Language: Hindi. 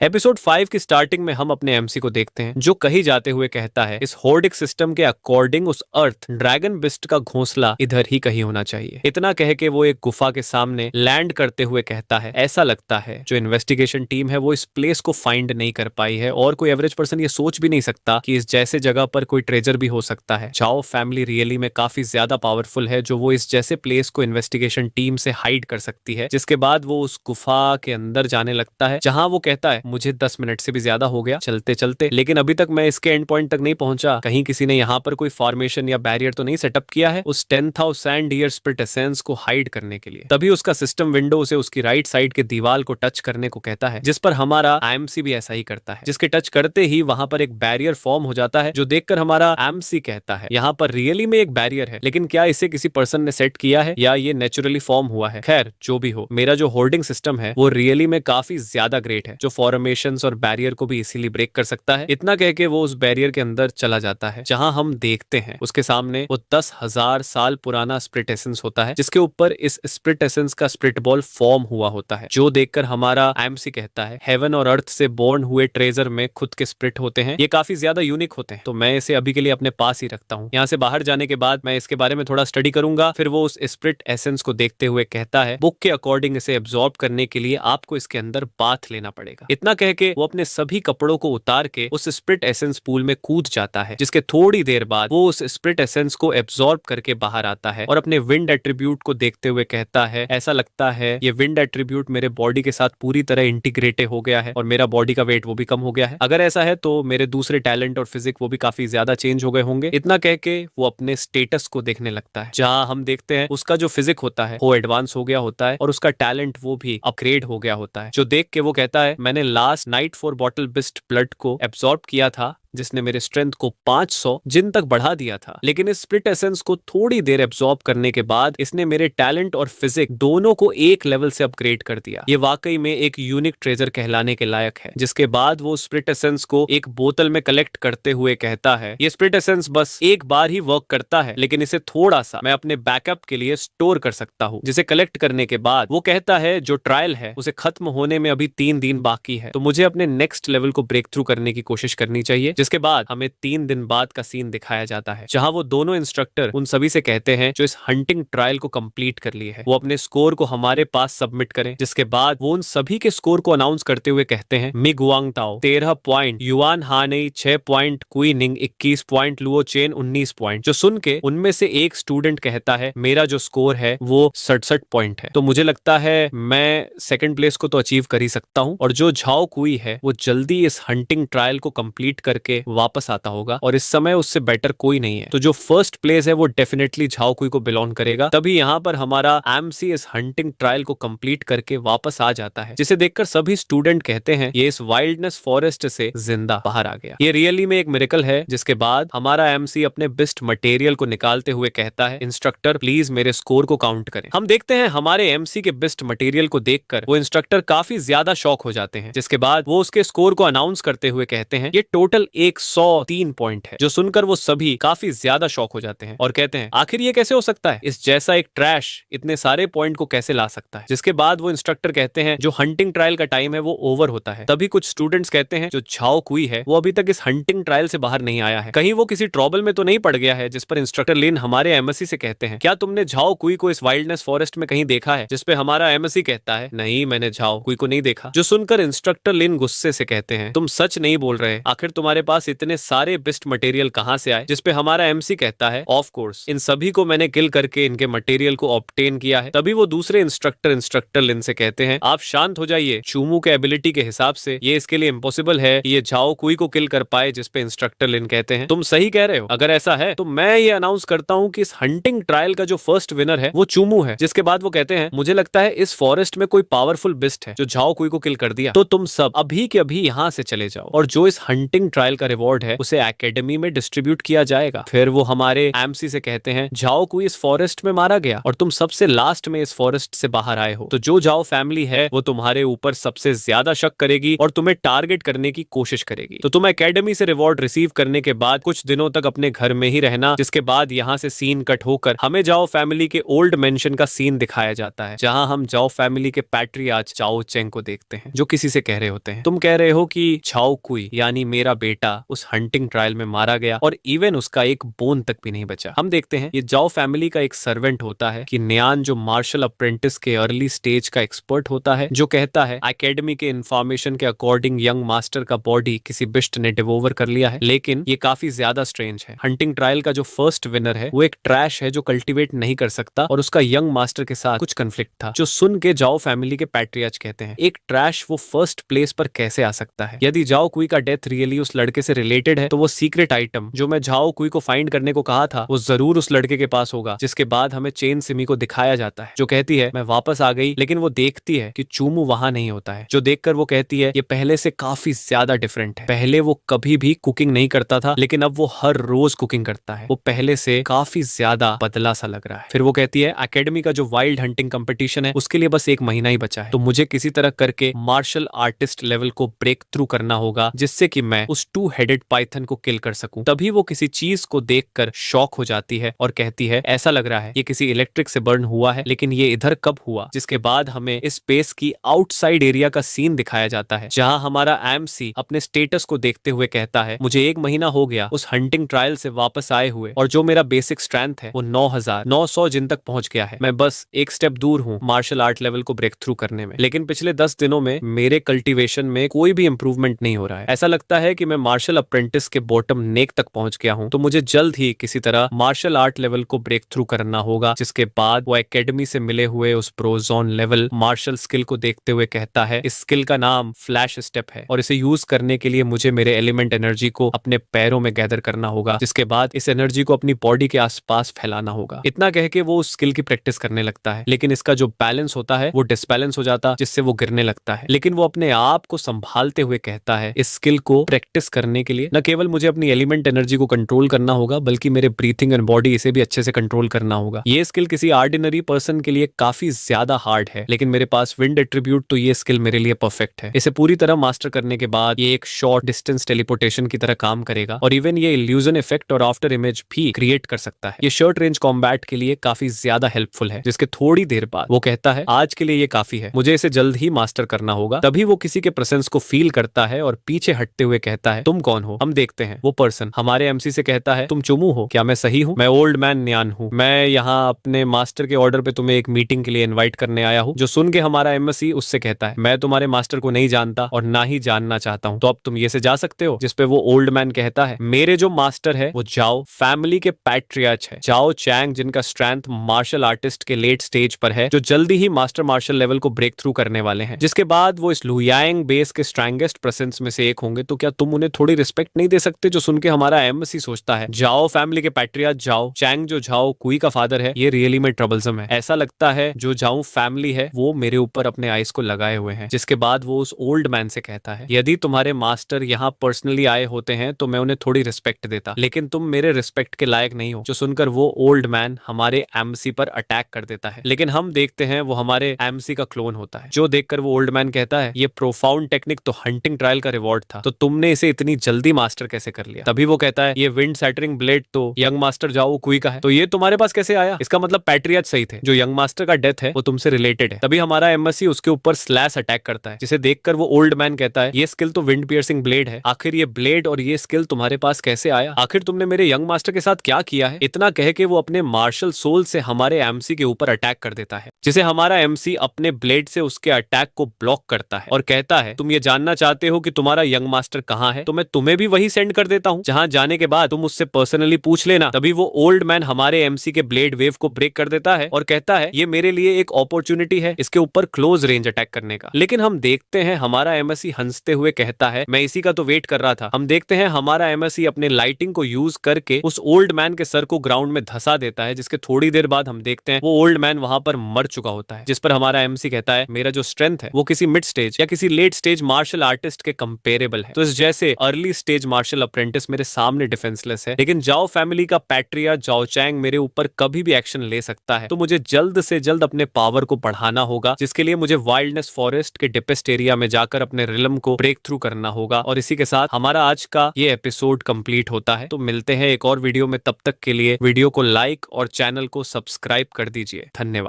एपिसोड 5 की स्टार्टिंग में हम अपने एमसी को देखते हैं जो कहीं जाते हुए कहता है इस होर्डिक सिस्टम के अकॉर्डिंग उस अर्थ ड्रैगन बिस्ट का घोंसला इधर ही कहीं होना चाहिए। इतना कह के वो एक गुफा के सामने लैंड करते हुए कहता है ऐसा लगता है जो इन्वेस्टिगेशन टीम है वो इस प्लेस को फाइंड नहीं कर पाई है और कोई एवरेज पर्सन ये सोच भी नहीं सकता कि इस जैसे जगह पर कोई ट्रेजर भी हो सकता है। चाओ फैमिली रियली में काफी ज्यादा पावरफुल है जो वो इस जैसे प्लेस को इन्वेस्टिगेशन टीम से हाइड कर सकती है। जिसके बाद वो उस गुफा के अंदर जाने लगता है जहां वो कहता है मुझे 10 मिनट से भी ज्यादा हो गया चलते चलते, लेकिन अभी तक मैं इसके एंड पॉइंट तक नहीं पहुंचा। कहीं किसी ने यहाँ पर कोई फॉर्मेशन या बैरियर तो नहीं सेटअप किया है उस 10,000 ईयर स्प्लिट एसेंस को हाइड करने के लिए। तभी उसका सिस्टम विंडो उसे उसकी राइट साइड के दीवार को टच करने को कहता है, जिस पर हमारा एमसी भी ऐसा ही करता है, जिसके टच करते ही वहां पर एक बैरियर फॉर्म हो जाता है जो देखकर हमारा एमसी कहता है यहाँ पर रियली में एक बैरियर है, लेकिन क्या इसे किसी पर्सन ने सेट किया है या ये नेचुरली फॉर्म हुआ है। खैर जो भी हो, मेरा जो होर्डिंग सिस्टम है वो रियली में काफी ज्यादा ग्रेट है जो फॉर्मेशंस और बैरियर को भी इसीलिए ब्रेक कर सकता है। इतना कह के वो उस बैरियर के अंदर चला जाता है जहां हम देखते हैं उसके सामने वो 10,000 साल पुराना स्प्लिट एसेंस होता है जिसके ऊपर इस स्प्लिट एसेंस का स्प्लिट बॉल फॉर्म हुआ होता है, जो देखकर हमारा एमसी कहता है हेवन और अर्थ से बोर्न हुए ट्रेजर में खुद के स्प्लिट होते हैं, ये काफी ज्यादा यूनिक होते हैं, तो मैं इसे अभी के लिए अपने पास ही रखता हूँ। यहाँ से बाहर जाने के बाद मैं इसके बारे में थोड़ा स्टडी करूंगा। फिर वो उस स्प्लिट एसेंस को देखते हुए कहता है बुक के अकॉर्डिंग इसे एब्जॉर्ब करने के लिए आपको इसके अंदर बाथ लेना पड़ेगा। इतना कह के वो अपने सभी कपड़ों को उतार के उस स्प्लिट एसेंस पूल में कूद जाता है, जिसके थोड़ी देर बाद वो उस स्प्लिट एसेंस को एब्जॉर्ब करके बाहर आता है और अपने विंड एट्रीब्यूट को देखते हुए कहता है ऐसा लगता है ये विंड एट्रीब्यूट मेरे बॉडी के साथ पूरी तरह इंटीग्रेटेड हो गया है और मेरा बॉडी का वेट वो भी कम हो गया है। अगर ऐसा है तो मेरे दूसरे टैलेंट और फिजिक वो भी काफी ज्यादा चेंज हो गए होंगे। इतना कह के वो अपने स्टेटस को देखने लगता है जहां हम देखते हैं उसका जो फिजिक होता है वो एडवांस हो गया होता है और उसका टैलेंट वो भी अपग्रेड हो गया होता है, जो देख के वो कहता है मैंने लास्ट नाइट 4 बॉटल बिस्ट ब्लड को एब्जॉर्ब किया था जिसने मेरे स्ट्रेंथ को 500 जिन तक बढ़ा दिया था, लेकिन इस स्प्लिट एसेंस को थोड़ी देर एब्जॉर्ब करने के बाद इसने मेरे टैलेंट और फिजिक दोनों को एक लेवल से अपग्रेड कर दिया। ये वाकई में एक यूनिक ट्रेजर कहलाने के लायक है। जिसके बाद वो स्प्लिट एसेंस को एक बोतल में कलेक्ट करते हुए कहता है ये स्प्लिट एसेंस बस एक बार ही वर्क करता है, लेकिन इसे थोड़ा सा मैं अपने बैकअप के लिए स्टोर कर सकता हूँ। जिसे कलेक्ट करने के बाद वो कहता है जो ट्रायल है उसे खत्म होने में अभी 3 दिन बाकी है, तो मुझे अपने नेक्स्ट लेवल को ब्रेक थ्रू करने की कोशिश करनी चाहिए। जिसके बाद हमें 3 दिन बाद का सीन दिखाया जाता है जहां वो दोनों इंस्ट्रक्टर उन सभी से कहते हैं जो इस हंटिंग ट्रायल को कंप्लीट कर लिए है वो अपने स्कोर को हमारे पास सबमिट करें। जिसके बाद वो उन सभी के स्कोर को अनाउंस करते हुए कहते हैं मिग वांग ताओ 13 पॉइंट, युआन हानेई 6 पॉइंट, कुई निंग 21 पॉइंट, लुओ चेन 19 पॉइंट। जो सुन के उनमें से एक स्टूडेंट कहता है मेरा जो स्कोर है वो 67 पॉइंट है, तो मुझे लगता है मैं सेकंड प्लेस को तो अचीव कर ही सकता हूं और जो झाओ कुई है वो जल्दी इस हंटिंग ट्रायल को कंप्लीट करके वापस आता होगा और इस समय उससे बेटर कोई नहीं है, तो जो फर्स्ट प्लेस है वो डेफिनेटली झाओ कुई को बिलोंग करेगा। तभी यहाँ पर हमारा एमसी इस हंटिंग ट्रायल को कंप्लीट करके वापस आ जाता है, जिसे देखकर सभी स्टूडेंट कहते हैं ये इस वाइल्डनेस फॉरेस्ट से जिंदा बाहर आ गया। ये रियली में एक मिरेकल है। जिसके बाद हमारा एमसी अपने बेस्ट मटेरियल को निकालते हुए कहता है इंस्ट्रक्टर प्लीज मेरे स्कोर को काउंट करें। हम देखते हैं हमारे एमसी के बेस्ट मटेरियल को देखकर वो इंस्ट्रक्टर काफी ज्यादा शॉक हो जाते हैं। जिसके बाद वो उसके स्कोर को अनाउंस करते हुए कहते हैं ये टोटल 103 पॉइंट है, जो सुनकर वो सभी काफी ज्यादा शॉक हो जाते हैं और कहते हैं आखिर ये कैसे हो सकता है, इस जैसा एक ट्रैश इतने सारे पॉइंट को कैसे ला सकता है। जिसके बाद वो इंस्ट्रक्टर कहते हैं जो हंटिंग ट्रायल का टाइम है वो ओवर होता है। तभी कुछ स्टूडेंट्स कहते हैं जो झाओ कुई है वो अभी तक इस हंटिंग ट्रायल से बाहर नहीं आया है, कहीं वो किसी ट्रबल में तो नहीं पड़ गया है। जिस पर इंस्ट्रक्टर लिन हमारे एमएससी से कहते हैं क्या तुमने झाओ कुई को इस वाइल्डनेस फॉरेस्ट में कहीं देखा है। जिसपे हमारा एमएससी कहता है नहीं मैंने झाओ कुई को नहीं देखा। जो सुनकर इंस्ट्रक्टर लिन गुस्से से कहते हैं तुम सच नहीं बोल रहे, आखिर तुम्हारे पास इतने सारे बेस्ट मटेरियल कहां से आए। जिसपे हमारा एमसी कहता है ऑफ कोर्स इन सभी को मैंने किल करके इनके मटेरियल को ऑब्टेन किया है। तभी वो दूसरे इंस्ट्रक्टर लिन से कहते हैं आप शांत हो जाइए, चूमू के एबिलिटी के हिसाब से ये इसके लिए इम्पॉसिबल है कि ये झाओ कुई को किल कर पाए। जिसपे इंस्ट्रक्टर लिन कहते हैं तुम सही कह रहे हो, अगर ऐसा है तो मैं ये अनाउंस करता हूँ कि इस हंटिंग ट्रायल का जो फर्स्ट विनर है वो चूमू है। जिसके बाद वो कहते हैं मुझे लगता है इस फॉरेस्ट में कोई पावरफुल बिस्ट है जो झाओ कुई को किल कर दिया, तो तुम सब अभी के अभी यहाँ से चले जाओ और जो इस हंटिंग ट्रायल का रिवॉर्ड है उसे एकेडमी में डिस्ट्रीब्यूट किया जाएगा। फिर वो हमारे एमसी से कहते हैं जाओ कोई इस फॉरेस्ट में मारा गया और तुम सबसे लास्ट में इस फॉरेस्ट से बाहर आए हो, तो जो जाओ फैमिली है वो तुम्हारे ऊपर सबसे ज्यादा शक करेगी और तुम्हें टारगेट करने की कोशिश करेगी। तो तुम एकेडमी से रिवॉर्ड रिसीव करने के बाद कुछ दिनों तक अपने घर में ही रहना, जिसके बाद यहाँ से सीन कट होकर हमें जाओ फैमिली के ओल्ड मेंशन का सीन दिखाया जाता है, जहां हम जाओ फैमिली के पैट्रियार्च चाओ चेंग को देखते हैं, जो किसी से कह रहे होते हैं तुम कह रहे हो कि चाओ कुई यानी मेरा बेटा उस हंटिंग ट्रायल में मारा गया और इवन उसका एक बोन तक भी नहीं बचा। हम देखते हैं ये जाओ फैमिली का एक सर्वेंट होता है कि न्यान, जो मार्शल अप्रेंटिस के अर्ली स्टेज का एक्सपर्ट होता है, जो कहता है एकेडमी के इंफॉर्मेशन के अकॉर्डिंग यंग मास्टर का बॉडी किसी बिस्ट ने डिवोवर कर लिया है। लेकिन ये काफी ज्यादा स्ट्रेंज है। हंटिंग ट्रायल का जो फर्स्ट विनर है वो एक ट्रैश है जो कल्टीवेट नहीं कर सकता और उसका यंग मास्टर के साथ कुछ कंफ्लिक्ट था, जो सुन के जाओ फैमिली के पैट्रियार्च कहते हैं एक ट्रैश वो फर्स्ट प्लेस पर कैसे आ सकता है। यदि जाओ कुई का डेथ रियली उस लड़के से रिलेटेड है तो वो सीक्रेट आइटम जो मैं जाओ कुई को फाइंड करने को कहा था वो जरूर उस लड़के के पास होगा। जिसके बाद हमें चेन सिमी को दिखाया जाता है जो कहती है मैं वापस आ गई, लेकिन वो देखती है कि चूमू वहां नहीं होता है, जो देखकर वो कहती है ये पहले से काफी ज्यादा डिफरेंट है। पहले वो कभी भी कुकिंग नहीं करता था लेकिन अब वो हर रोज कुकिंग करता है, वो पहले से काफी ज्यादा बदला सा लग रहा है। फिर वो कहती है एकेडमी का जो वाइल्ड हंटिंग कंपटीशन है उसके लिए बस एक महीना ही बचा है, तो मुझे किसी तरह करके मार्शल आर्टिस्ट लेवल को ब्रेक थ्रू करना होगा जिससे कि मैं उस 2 हेडेड पाइथन को किल कर सकूं। तभी वो किसी चीज को देखकर शॉक हो जाती है और कहती है ऐसा लग रहा है ये किसी इलेक्ट्रिक से बर्न हुआ है, लेकिन ये इधर कब हुआ। जिसके बाद हमें इस स्पेस की आउटसाइड एरिया का सीन दिखाया जाता है जहां हमारा एमसी अपने स्टेटस को देखते हुए कहता है मुझे 1 महीना हो गया उस हंटिंग ट्रायल से वापस आए हुए और जो मेरा बेसिक स्ट्रेंथ है वो 9900 जिन तक पहुंच गया है। मैं बस एक स्टेप दूर हूं मार्शल आर्ट लेवल को ब्रेक थ्रू करने में, लेकिन पिछले 10 दिनों में मेरे कल्टीवेशन में कोई भी इंप्रूवमेंट नहीं हो रहा है। ऐसा लगता है कि मैं मार्शल अप्रेंटिस के बॉटम नेक तक पहुंच गया हूं, तो मुझे जल्द ही किसी तरह मार्शल आर्ट लेवल को ब्रेक थ्रू करना होगा। जिसके बाद वो एकेडमी से मिले हुए उस प्रोजोन लेवल मार्शल स्किल को देखते हुए कहता है इस स्किल का नाम फ्लैश स्टेप है और इसे यूज करने के लिए मुझे मेरे एलिमेंट एनर्जी को अपने पैरों में गैदर करना होगा, जिसके बाद इस एनर्जी को अपनी बॉडी के आसपास फैलाना होगा। इतना कह के वो उस स्किल की प्रैक्टिस करने लगता है, लेकिन इसका जो बैलेंस होता है वो डिसबैलेंस हो जाता, जिससे वो गिरने लगता है। लेकिन वो अपने आप को संभालते हुए कहता है इस स्किल को प्रैक्टिस करने के लिए न केवल मुझे अपनी एलिमेंट एनर्जी को कंट्रोल करना होगा बल्कि मेरे ब्रीथिंग एंड बॉडी इसे भी अच्छे से कंट्रोल करना होगा। ये स्किल किसी ऑर्डिनरी पर्सन के लिए काफी ज्यादा हार्ड है, लेकिन मेरे पास विंड एट्रीब्यूट तो ये स्किल मेरे लिए परफेक्ट है। इसे पूरी तरह मास्टर करने के बाद ये एक शॉर्ट डिस्टेंस टेलीपोर्टेशन की तरह काम करेगा और इवन ये इल्यूजन इफेक्ट और आफ्टर इमेज भी क्रिएट कर सकता है। ये शॉर्ट रेंज कॉम्बैट के लिए काफी ज्यादा हेल्पफुल है। जिसके थोड़ी देर बाद वो कहता है आज के लिए ये काफी है, मुझे इसे जल्द ही मास्टर करना होगा। तभी वो किसी के प्रेजेंस को फील करता है और पीछे हटते हुए कहता है तुम कौन हो। हम देखते हैं वो पर्सन हमारे एमसी से कहता है तुम चुमू हो, क्या मैं सही हूँ? मैं ओल्ड मैन न्यान हूँ, मैं यहाँ अपने मास्टर के ऑर्डर पे तुम्हें एक मीटिंग के लिए इन्वाइट करने आया हूँ। जो सुन के हमारा एमएससी उससे कहता है मैं तुम्हारे मास्टर को नहीं जानता और ना ही जानना चाहता हूँ, तो अब तुम ये से जा सकते हो। जिसपे वो ओल्ड मैन कहता है मेरे जो मास्टर है वो जाओ फैमिली के पैट्रियार्च है, जाओ चैंग, जिनका स्ट्रेंथ मार्शल आर्टिस्ट के लेट स्टेज पर है, जो जल्दी ही मास्टर मार्शल लेवल को ब्रेक थ्रू करने वाले हैं। जिसके बाद वो इस लुयांग बेस के स्ट्रॉन्गेस्ट प्रेजेंस में से एक होंगे, तो क्या तुम उन्हें थोड़ी रिस्पेक्ट नहीं दे सकते? जो सुन के हमारा एमएससी सोचता है जाओ फैमिली के पैट्रियार्च जाओ चैंग, जो जाओ कुई का फादर है, ये रियली में ट्रबलसम है। ऐसा लगता है जो जाओ फैमिली है वो मेरे ऊपर अपने आइस को लगाए हुए हैं। जिसके बाद वो उस ओल्ड मैन से कहता है यदि तुम्हारे मास्टर यहाँ पर्सनली आए होते हैं तो मैं उन्हें थोड़ी रिस्पेक्ट देता, लेकिन तुम मेरे रिस्पेक्ट के लायक नहीं हो। जो सुनकर वो ओल्ड मैन हमारे एमसी पर अटैक कर देता है, लेकिन हम देखते हैं वो हमारे एमसी का क्लोन होता है। जो देखकर वो ओल्ड मैन कहता है ये प्रोफाउंड टेक्निक तो हंटिंग ट्रायल का रिवॉर्ड था, तो तुमने इसे इतनी जल्दी मास्टर कैसे कर लिया? तभी वो कहता है ये विंड सैटरिंग ब्लेड तो यंग मास्टर जाओ कुई का है, तो ये तुम्हारे पास कैसे आया? इसका मतलब पैट्रियार्च सही थे, जो यंग मास्टर का डेथ है वो तुमसे रिलेटेड है। तभी हमारा एमएससी उसके ऊपर स्लैश अटैक करता है, जिसे देखकर वो ओल्ड मैन कहता है ये स्किल तो विंड पियर्सिंग ब्लेड है, आखिर ये ब्लेड और ये स्किल तुम्हारे पास कैसे आया? आखिर तुमने मेरे यंग मास्टर के साथ क्या किया है? इतना कह के वो अपने मार्शल सोल से हमारे एमसी के ऊपर अटैक कर देता है, जिसे हमारा एमसी अपने ब्लेड से उसके अटैक को ब्लॉक करता है और कहता है तुम ये जानना चाहते हो कि तुम्हारा यंग मास्टर कहाँ है, तो मैं तुम्हें भी वही सेंड कर देता हूँ, जहाँ जाने के बाद तुम उससे पर्सनली पूछ लेना। तभी वो ओल्ड मैन हमारे एमसी के ब्लेड वेव को ब्रेक कर देता है और कहता है ये मेरे लिए एक अपॉर्चुनिटी है इसके ऊपर क्लोज रेंज अटैक करने का। लेकिन हम देखते हैं हमारा एमएससी हंसते हुए कहता है मैं इसी का तो वेट कर रहा था। हम देखते हैं हमारा एमएससी अपने लाइटिंग को यूज करके उस ओल्ड मैन के सर को ग्राउंड में धसा देता है, जिसके थोड़ी देर बाद हम देखते हैं वो ओल्ड मैन वहां पर मर चुका होता है। जिस पर हमारा एमसी कहता है मेरा जो स्ट्रेंथ है वो किसी मिड स्टेज या किसी लेट स्टेज मार्शल आर्टिस्ट के कंपेरेबल है। तो इस जैसे अर्ली स्टेज मार्शल अप्रेंटिस मेरे सामने डिफेंसलेस है, लेकिन जाओ फैमिली का पैट्रिया जाओ चैंग मेरे ऊपर कभी भी एक्शन ले सकता है। तो मुझे जल्द से जल्द अपने पावर को बढ़ाना होगा, जिसके लिए मुझे वाइल्डनेस फॉरेस्ट के डिपेस्ट एरिया में जाकर अपने रिलम को ब्रेक थ्रू करना होगा। और इसी के साथ हमारा आज का ये एपिसोड कंप्लीट होता है। तो मिलते हैं एक और वीडियो में, तब तक के लिए वीडियो को लाइक और चैनल को सब्सक्राइब कर दीजिए। धन्यवाद।